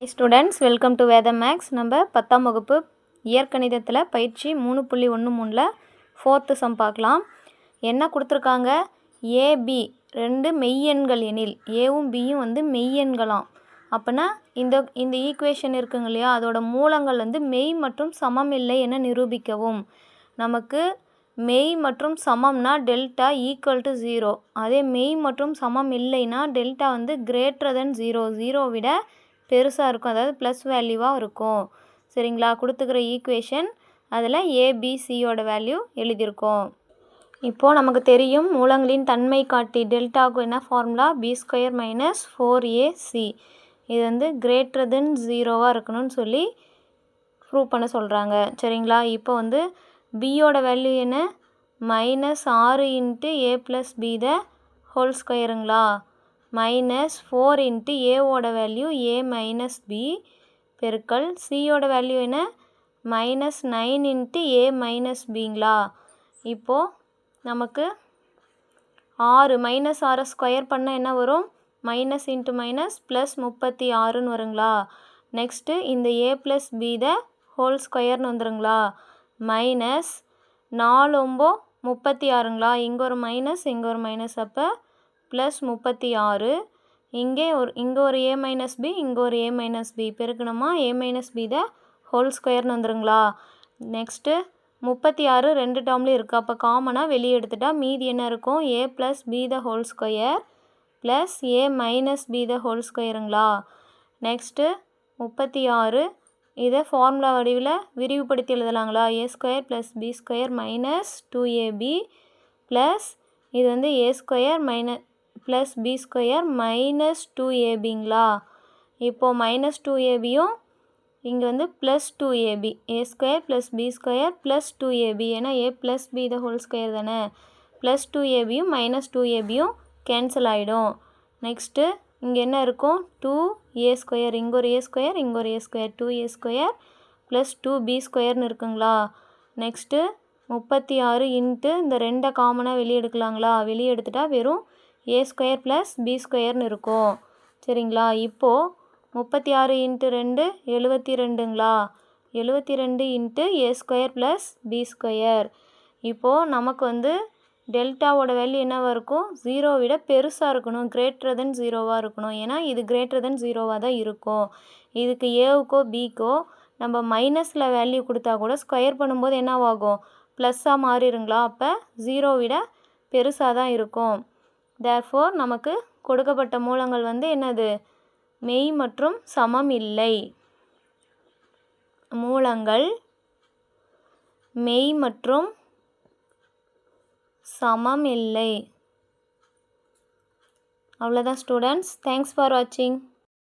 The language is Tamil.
ஸ்டூடெண்ட்ஸ் வெல்கம் டு வேதம் மேக்ஸ். நம்ம 10ஆம் வகுப்பு இயற்கணிதத்தில் பயிற்சி 3.13ல் 4th சம் பார்க்கலாம். என்ன கொடுத்துருக்காங்க? ஏபி ரெண்டு மெய்யெண்கள் எனில் ஏவும் பியும் வந்து மெய்யெண்களாம். அப்போனா இந்த ஈக்குவேஷன் இருக்குங்க இல்லையா, அதோட மூலங்கள் வந்து மெய் மற்றும் சமம் இல்லை என நிரூபிக்கவும். நமக்கு மெய் மற்றும் சமம்னா டெல்டா ஈக்குவல் டு 0. அதே மெய் மற்றும் சமம் இல்லைன்னா டெல்டா வந்து கிரேட்டர் தென் 0, 0 விட பெருசாக இருக்கும், அதாவது ப்ளஸ் வேல்யூவாக இருக்கும். சரிங்களா? கொடுத்துக்கிற ஈக்குவேஷன் அதில் ஏபிசியோட வேல்யூ எழுதியிருக்கோம். இப்போது நமக்கு தெரியும் மூலங்களின் தன்மை காட்டி டெல்டாவுக்கு என்ன ஃபார்முலா? b² - 4ac. இது வந்து கிரேட்டர் தென் 0வாக இருக்கணும்னு சொல்லி ப்ரூவ் பண்ண சொல்கிறாங்க. சரிங்களா? இப்போ வந்து பியோட வேல்யூ என்ன? -6 × a + b த ஹோல் ஸ்கொயருங்களா, -4 × ஏவோட வேல்யூ a - b பெருக்கல் சியோட வேல்யூ என்ன? -9 × a - bங்களா. இப்போது நமக்கு 6 -6 ஸ்கொயர் பண்ணால் என்ன வரும்? மைனஸ் இன்ட்டு மைனஸ் ப்ளஸ் 36ன்னு வருங்களா. நெக்ஸ்ட்டு இந்த a + b த ஹோல் ஸ்கொயர்னு வந்துருங்களா. -4 × 36ங்களா. இங்கே ஒரு மைனஸ் இங்கே ஒரு மைனஸ், அப்போ ப்ளஸ் 36. இங்கே ஒரு a - b இங்கே ஒரு a - b பெருக்கணுமா a - b the whole ஸ்கொயர்னு வந்துருங்களா. நெக்ஸ்ட்டு 36 ரெண்டு டேர்ம்லேயும் இருக்குது, அப்போ காமனாக வெளியே எடுத்துட்டா மீதி என்ன இருக்கும்? a + b the whole square plus a - b the whole ஸ்கொயருங்களா. நெக்ஸ்ட்டு 36 இதை ஃபார்முலா வடிவில் விரிவுபடுத்தி எழுதலாங்களா. a² + b² - 2ab ப்ளஸ் இது வந்து a² + b² - 2abங்களா. இப்போது -2abயும் இங்கே வந்து +2ab, a² + b² + 2ab, ஏன்னா a + b the whole square தானே. +2abயும் -2abயும் கேன்சல் ஆகிடும். நெக்ஸ்ட்டு இங்கே என்ன இருக்கும்? 2a², இங்கே ஒரு a², இங்கே ஒரு a², 2a² + 2b²ன்னு இருக்குங்களா. நெக்ஸ்ட்டு 36 இன்ட்டு இந்த ரெண்டை காமனாக வெளியே எடுக்கலாங்களா. வெளியே எடுத்துட்டா வெறும் a² + b²ன்னு இருக்கும். சரிங்களா? இப்போது 36 × 2 72ங்களா. 72 × a² + b². இப்போது நமக்கு வந்து டெல்டாவோட வேல்யூ என்னவாக இருக்கும்? 0 விட பெருசாக இருக்கணும், கிரேட்டர் தென் 0வாக இருக்கணும். ஏன்னா இது கிரேட்டர் தென் 0வாக தான் இருக்கும். இதுக்கு ஏவுக்கோ பிக்கோ நம்ம மைனஸில் வேல்யூ கொடுத்தா கூட ஸ்கொயர் பண்ணும்போது என்னவாகும்? ப்ளஸ்ஸாக மாறிடுங்களா. அப்போ 0 விட பெருசாக தான் இருக்கும். தேர்ஃபோர் நமக்கு கொடுக்கப்பட்ட மூலங்கள் வந்து என்னது? மெய் மற்றும் சமம் இல்லை. மூலங்கள் மெய் மற்றும் சமம் இல்லை. அவ்வளோதான் ஸ்டூடெண்ட்ஸ். தேங்க்ஸ் ஃபார் வாட்சிங்.